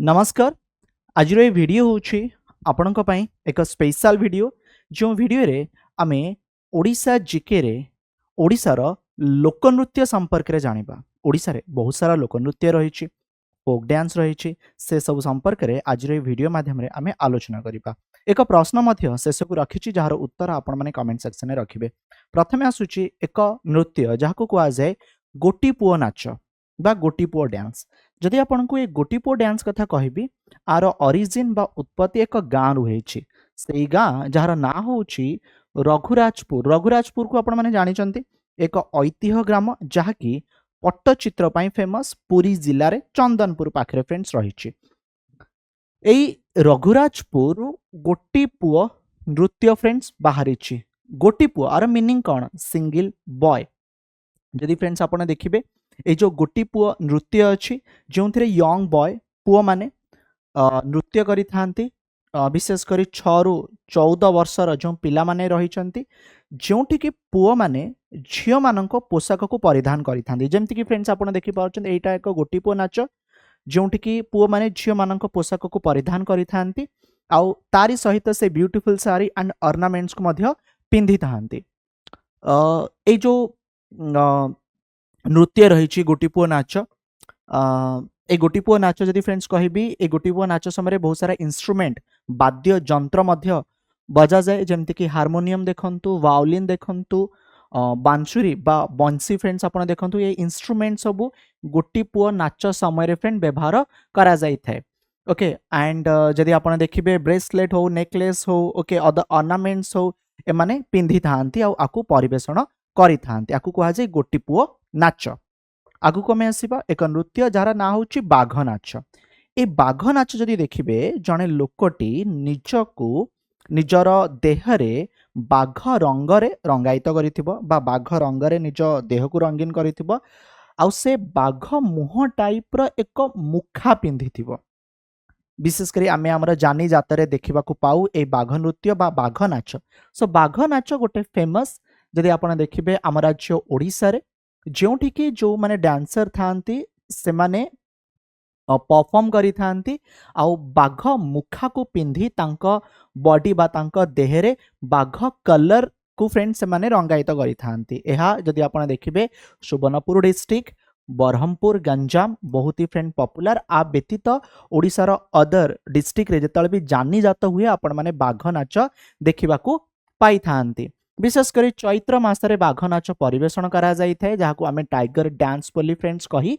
नमस्कार। आज ये वीडियो होछि आपणक पई एक स्पेशल वीडियो जो वीडियो रे आमे ओडिशा जीके रे ओडिशार लोकनृत्य संपर्क रे जानिबा। ओडिशा रे बहुत सारा लोकनृत्य रहिछि, फोक डांस रहिछि, से सब संपर्क रे आज रे वीडियो माध्यम रे आमे आलोचना करिबा। एक प्रश्न मध्य शेषकु रखिछि जहार उत्तर आपण माने कमेंट सेक्शन रे रखिबे। प्रथमे आसुछि एक नृत्य जहाको कुआ जाय गोटी पुओ नाच बा गोटी पुओ डांस। जदि आपनको ये गोटी पुओ डांस कथा कहबी आर ओरिजिन बा उत्पत्ति एक गाँ रही से गाँ जार ना हूँ रघुराजपुर। रघुराजपुर को आपण मैंने जानी एक ऐतिह्य ग्राम जहाँकि पट्टचित्र फेमस पुरी जिले में चंदनपुर पाखे फ्रेंड्स रही। रघुराजपुर गोटी पुओ नृत्य फ्रेंड्स बाहरी गोटी पुओ आर मीनिंग कौन सिंगल बॉय। जदि फ्रेंड्स आपने देखिए ये जो गोटी पुओ नृत्य अच्छी जो थे यंग बॉय पुओ माने नृत्य करि थांती विशेषकर 6 रु 14 वर्षर जो पिला माने रही जोटि कि पुओ माने झियो मानक पोशाक को परिधान करि थांती। जेमति कि फ्रेंड्स आपन देखि पाउछन एटा एक गोटी पुओ नाच जोटि कि पुओ माने झियो मानक पोशाक को परिधान करि थांती आउ तारी सहित से ब्यूटीफुल साड़ी एंड ऑर्नामेंट्स को मध्य पिंधि थांती। ए जो नृत्य रही गोटीपुओ नाच ए गोटीपुओ नाच जदि फ्रेंड्स कहबी ए गोटीपुओ नाच समय बहुत सारा इंस्ट्रुमेंट वाद्य जंत्र मध्य बजा जाए जमती कि हारमोनियम देखंतु वायोलिन देखंतु बांसुरी बा बंसी फ्रेंड्स आपण देखंतु ये इंस्ट्रुमेंट सब गोटीपुओ नाच समय फ्रेंड व्यवहार करा जाई थाए। ओके एंड जदि आपण देखिबे ब्रेसलेट हो नेकलेस हो ओके अदर ऑर्नामेंट्स हो ए माने पिंधि थांती आ आकु परिवेषण करि थांती आकु कहा जाय गोटीपुओ नाच। आगु को आसवा एक नृत्य जार ना हूँ बाघ नाच। ए बाघ नाच जदि देखिबे जड़े लोकटी निजकू निजर देहरे बाघ रंगरे रंगायित करिथिबो बा बाघ रंगरे निज देह को रंगीन करिथिबो आउ से बाघ मुह टाइप रो एक मुखा पिंधिथिबो। विशेषकर आमे आमर जानी जातरे देखा पाऊ ए बाघ नृत्य बा बाघ नाच। सो बाघ नाच गोटे फेमस जदि आपण देखिबे आम राज्य ओडिशा रे जोटि कि जो माने डांसर थांती से माने परफॉर्म करी थांती आउ बाघ मुखा को पिंधि तांको बॉडी बा तांको देहरे बाघ कलर को फ्रेंड से माने रंगायित करी थांती। एहा जदि आपण देखिबे सुवर्णपुर डिस्ट्रिक्ट बरहमपुर गंजाम बहुत ही फ्रेंड पॉपुलर आ व्यतीत ओडिशार अदर डिस्ट्रिक्ट रे जतले भी जानी जात हुए आपण माने बाघ नाच देखिबाकू पाई थांती। विशेषकर चैत्र मासरे बाघ नाच परिवेषण करा जाई थाए जहाको आमे टाइगर डांस बोली फ्रेंड्स कही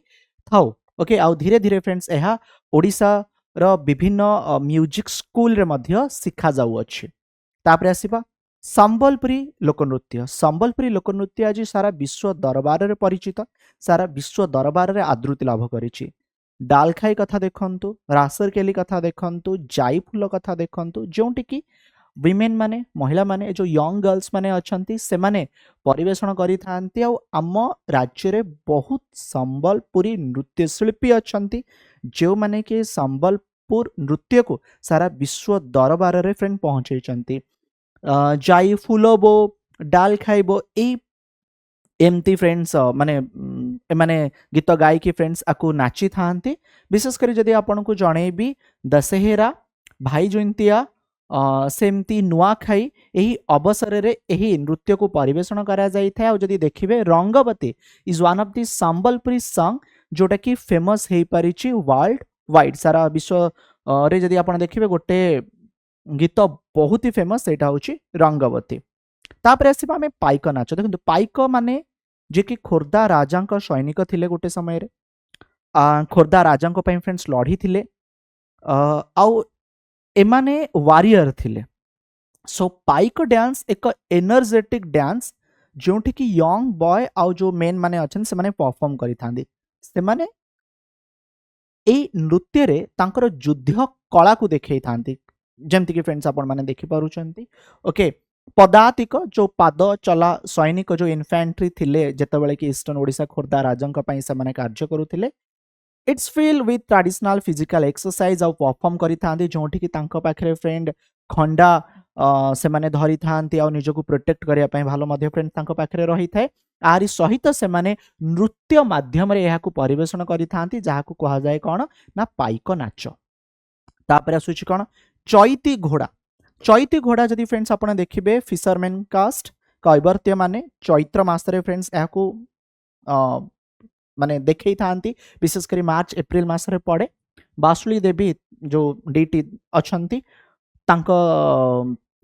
थाउ। ओके आउ धीरे धीरे फ्रेंड्स एहा ओडिशा रो विभिन्न म्यूजिक स्कूल रे मध्य शिखा जाउ अछि। तापरे आसीबा संबलपुरी लोकनृत्य। संबलपुरी लोकनृत्य आज सारा विश्व दरबार रे परिचित, सारा विश्व दरबार रे आदृति लाभ करिछि। डालखाई कथा देखंतु, रासर केली कथा देखंतु, जाई फूल कथा देखंतु जोंटि कि विमेन माने महिला माने जो यंग गर्ल्स माने अछंती से माने परिवेषण करि थांती आ आम राज्य रे बहुत संबलपुरी नृत्य शिल्पी अछंती जो माने कि संबलपुर नृत्य को सारा विश्व दरबार रे फ्रेंड पहुंचै छंती। जाई फुलबो डाल खाइबो ए एमती फ्रेंड्स माने माने गीत गाई की फ्रेंड्स आकु नाची थांती। विशेषकर जदि आपन को जणेबी दशहरा भाई जुंतिया सेमती नुआखाई यही अवसर रे यही नृत्य को परिवेषण करा जाई था। जदि देखिबे Rangabati is one of the Sambalpuri song जोटा कि फेमस हे परिछि वर्ल्ड वाइड सारा विश्व रे जदि आपण देखिबे गोटे गीत बहुत ही फेमस सेटा होछि रंगवती। तापरे आसीबा हमें पाइक नाच। देखंतु पाइक माने जे कि खोर्धा राजांक सैनिक थिले गोटे समय रे खोर्धा राजांक पई फ्रेंड्स लढी थिले आउ एमाने वारियर थिले। सो पाइक डांस एक एनर्जेटिक डांस जोटि कि यंग बॉय आउ जो मेन माने अछन से माने परफॉर्म करि थांदी। से माने ए नृत्य रे तांकर युद्ध कला को देखै थांती जेमति कि फ्रेंड्स आपण माने देखि पारुचंती। ओके पदातिक जो पाद चला सैनिक जो इन्फेंट्री थिले जेतेबेले कि ईस्टर्न ओडिशा खोर्धा राजंक पई से माने कार्य करूथिले। It's feel with traditional physical exercise आउ परफॉर्म करि थांती जोंठी कि तांको पाखरे फ्रेंड खंडा से माने धरि थांती आउ निजको प्रोटेक्ट करिया पई भालो मध्ये फ्रेंड तांको पाखरे रही थाए। आरी सहित से माने नृत्य माध्यम रे एहाकू परिवेषण करि थांती जाहाकू कहा जाय कोन ना पाइक नाच। तापर आसुची कौन चैती घोड़ा। चैती घोड़ा जदि फ्रेंड्स आपण देखिबे फिशरमैन कास्ट कैवर्त्य माने चैत्र मासरे फ्रेंड्स याकू माने देखई थांती विशेषकर मार्च एप्रिल मासरे पड़े। बासुली देवी जो डीटी अछंती तांको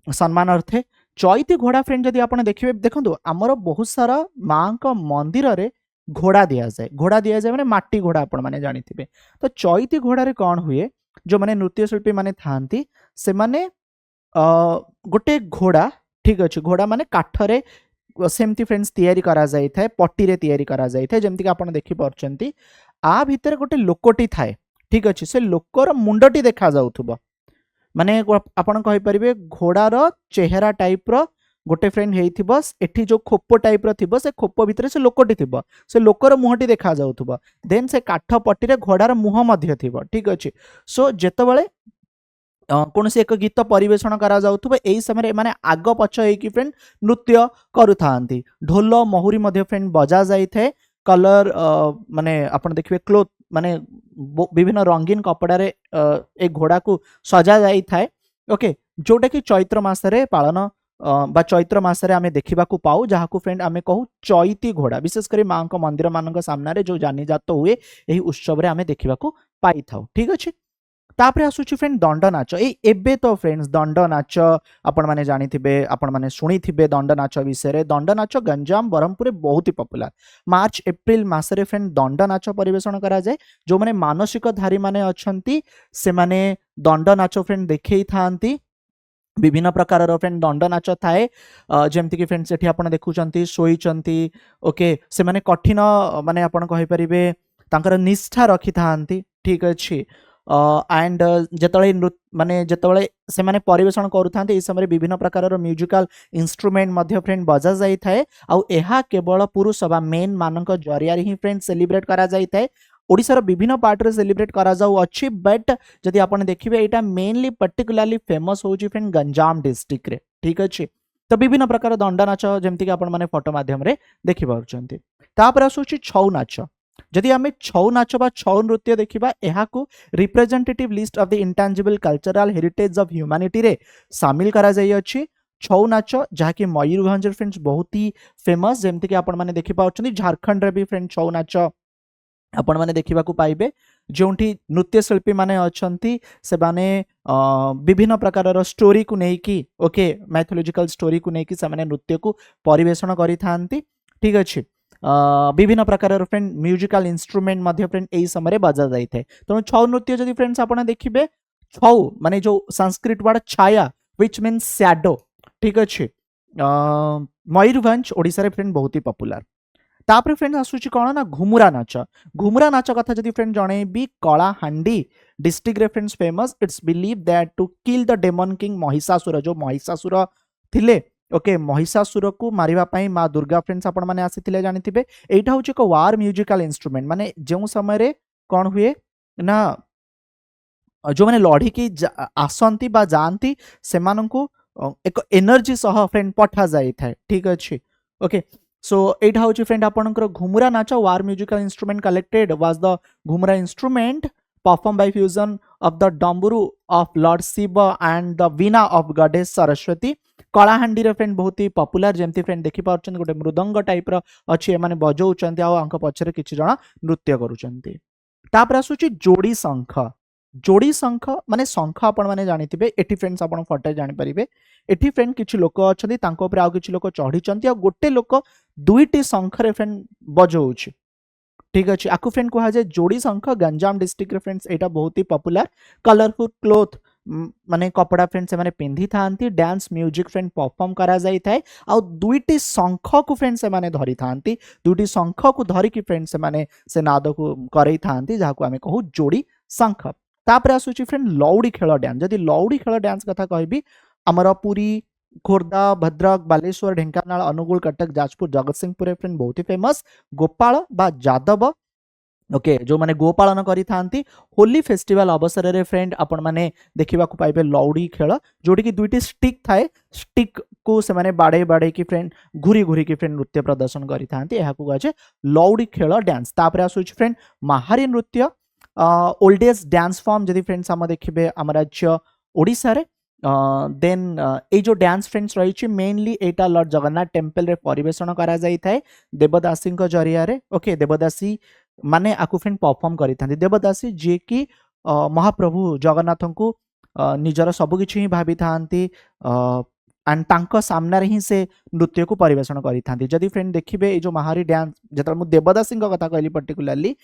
सम्मान अर्थे चैती घोड़ा फ्रेंड जदि आपण देखिबे देखंतु हमर बहुत सारा मां को मंदिर रे घोड़ा दिया जाए माने माटी घोड़ा आपण माने जानिथिबे। तो चैती घोड़ा रे कौन हुए जो माने नृत्य शिल्पी माने थांती से माने गोटे घोड़ा ठीक अच्छे घोड़ा माने काठरे सेमती फ्रेंड्स तैयारी करा जाई थाए पट्टी रे तैयारी करा जाई थाए जेमति कि आपण देखि परचंती आ भितर गोटे लोकटी थाए ठीक अच्छे से लोकर मुंडटी देखा जाउथुबो माने आपण कहि परिबे घोड़ार चेहरा टाइप रो गोटे फ्रेंड हेइथिबो एठी जो खोप टाइप रो थिबो से खोप भितर से लोकटी थिबो से लोकर मुहटी देखा जाउथुबो देन से काठ पट्टी रे घोड़ार मुह मध्य थिबो ठीक अच्छे। सो जेतबेले कौन से एक गीत परिवेषण करा जाउथुबो एई समय माने आग पछ हेकी फ्रेंड नृत्य करूथांती ढोल महुरी मध्य फ्रेंड बजा जाई थे कलर माने आपण देखिबे क्लोथ माने विभिन्न रंगीन कपड़ा रे एक घोड़ा को सजा जाई थाए ओके जोटा कि चैत्र मासरे पालन बा चैत्र मासरे आमे देखिबा को पाऊ जहा को फ्रेंड आमे कहू चैती घोड़ा विशेष करी मां को मंदिर मानक सामना रे जो जानी जात हुए एही उत्सव रे आमे देखिबा को पाई थाऊ ठीक अछि। तापर आसुची फ्रेंड दंड नाच एबे तो फ्रेंड्स दंड नाच आपण माने जानिथिबे आपण माने सुनिथिबे दंड नाच विषय रे दंड नाच गंजाम बरहमपुर बहुत ही पॉपुलर मार्च एप्रिल मासरे फ्रेंड दंड नाच परिवेषण करा जाए जो माने मानसिक धारी माने अछंती से माने दंड नाच फ्रेंड देखै थांती विभिन्न प्रकार फ्रेंड दंड नाच थाए जेमति कि फ्रेंड सेठी आपण देखुचंती सोईचंती ओके से माने कठिन माने आपण कहि परिबे तांकर निष्ठा रखि थांती ठीक अछि एंड जेतळे माने जेतळे से माने परिवेषण करूथांते ए समय विभिन्न प्रकार म्यूजिकल इंस्ट्रूमेंट मध्य फ्रेंड बजा जाई थाए आ एहा केवल पुरुष बा मेन मानक जरिया ही फ्रेंड सेलिब्रेट करा जाई थाए ओडिसा रो विभिन्न पार्ट रे सेलिब्रेट करा जाऊ अछि बट जदि आपण देखिबे एटा मेनली पर्टिकुलरली फेमस होउची फ्रेंड गंजाम डिस्ट्रिक्ट रे ठीक अछि। तो विभिन्न प्रकार दंड नाच जेमति कि आपण माने फोटो माध्यम रे देखि पाउचंती। तापर आसुची छौ नाच जदि आमे छौ नाच बा छौ नृत्य देखिबा एहाकू representative list of the intangible cultural heritage of humanity रे शामिल करा जाई अछि छौ नाच जहा कि मयूरभंज फ्रेंड्स बहुत ही फेमस जेमति कि आपण माने देखि पाउचंती झारखंड रे भी फ्रेंड छौ नाच आपण माने देखिबा को पाइबे जोंठी नृत्य शिल्पी माने अछंती से माने विभिन्न प्रकार स्टोरी को नै कि ओके मैथोलॉजिकल स्टोरी को नै कि से माने नृत्य को परिवेषण करि थांती ठीक अछि। विभिन्न प्रकार फ्रेंड म्यूजिकल इंस्ट्रूमेंट मध्य फ्रेंड एई समय बजा जाई थे तो छौ नृत्य जदि फ्रेंड्स आपण देखिबे छौ माने जो Sanskrit word Chhaya which means shadow ठीक अछि मयूरभंज ओडिसा रे फ्रेंड बहुत ही पॉपुलर। तापर फ्रेंड आसुची कोन ना घुमुरा नाच कथा जदि फ्रेंड जणे भी कलाहांडी डिस्ट्रिक्ट रे friends famous it's believe that to kill the demon king Mahishasur जो महिषासुर थिले ओके महिषासुर को मारिबा पई मां दुर्गा फ्रेंड्स आपण माने आसीथिले जानिथिबे एटा होची एक वार म्यूजिकल इंस्ट्रूमेंट माने जेउ समय रे कोन हुए ना जो माने लड़ी की आसंती बा जानती सेमानंकु एक एनर्जी सह फ्रेंड पठा जाई थाए ठीक अछि ओके। सो एटा होची फ्रेंड आपनकर घुमुरा नाच वार musical instrument collected was the Ghumura instrument perform by fusion of the Damburu of lord Shiva and the veena of goddess Saraswati Kalahandi रे फ्रेंड बहुत ही पॉपुलर जेमती फ्रेंड देखि पाउछन गोटे मृदंग टाइप रो अछि माने बजौचंती आ अंक पछरे किछि जणा नृत्य करूचंती। तापर आसुची जोड़ी शंख माने शंख आपण माने जानिथिबे एठी फ्रेंड्स आपण फोटो जानि परिबे एठी फ्रेंड किछि लोक अछंती तांको ऊपर आ किछि लोक चढ़ी चंती आ गोटे लोक दुईटी शंख रे फ्रेंड बजौछि ठीक अछि आकु फ्रेंड कहा जाय जोड़ी शंख गंजाम डिस्ट्रिक्ट रे फ्रेंड्स एटा बहुत ही पॉपुलर कलरफुल क्लोथ माने कपड़ा फ्रेंड से माने पिंधी थांती डांस म्यूजिक फ्रेंड परफॉर्म करा जाई थाए आ दुईटी शंख को फ्रेंड से माने धरि थांती दुईटी शंख को धरि की फ्रेंड से माने से नाद को करई थांती जाहा को हमें कहू जोड़ी शंख। तापर आसुची फ्रेंड लौड़ी खेल डांस जदि लौड़ी खेल डांस कथा कहबी हमर पुरी खोर्धा भद्रक बालेश्वर ढेंकानाल अनुगुल कटक जाजपुर जगतसिंहपुर फ्रेंड बहुत ही फेमस गोपाल बा जादव ओके जो माने गोपालन करी थांती होली फेस्टिवल अवसर रे फ्रेंड आपण माने देखिबा को पाइबे लौड़ी खेल जोडी की दुईटी स्टिक थाए स्टिक को से माने बाडे बाडे की फ्रेंड घुरी घुरी की फ्रेंड नृत्य प्रदर्शन करी थांती एहा को गाजे लौड़ी खेल डांस। तापर आसुची फ्रेंड महारी नृत्य ओल्डेस्ट डांस फॉर्म जदि फ्रेंड्स आम देखिए आम राज्य ओडिशा रे देन ये जो डांस फ्रेंड्स रही मेनली एटा लॉर्ड जगन्नाथ टेम्पल रे परिवेषण करा जाई थाए देवदासी जरिया रे ओके देवदासी माने आकु फ्रेंड परफॉर्म करि थांती देवदासी जे कि महाप्रभु जगन्नाथ को निजर सबकिछि ही भाभी थांती एंड तांको सामना रे ही से नृत्य को परिवेषण करि थांती जदि फ्रेंड देखिबे ए जो महारी डांस जतरा मु देवदासी कथा कहली पर्टिकुलरली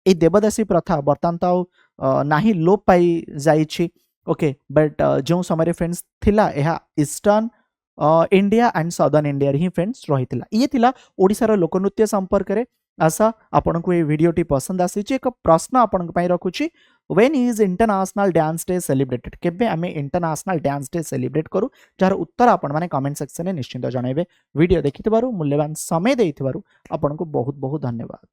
ए देवदासी प्रथा बर्तमान तो नाही लोप पाई जाइछि ओके बट जो समय फ्रेंड्स थिला यह eastern India and southern India रे ही फ्रेंड्स रही ये थिला ओडिशार लोकनृत्य संपर्क रे आशा आपन को ये वीडियोटी पसंद आसी एक प्रश्न आपन पई रखुची when is international dance day celebrated केबे आमे इंटरनेशनल डांस डे सेलिब्रेट करू जार उत्तर आपन माने कमेंट सेक्शन में निश्चिंत जणाइबे वीडियो देखिथिबारु मूल्यवान समय देइथिबारु आपन को बहुत बहुत धन्यवाद।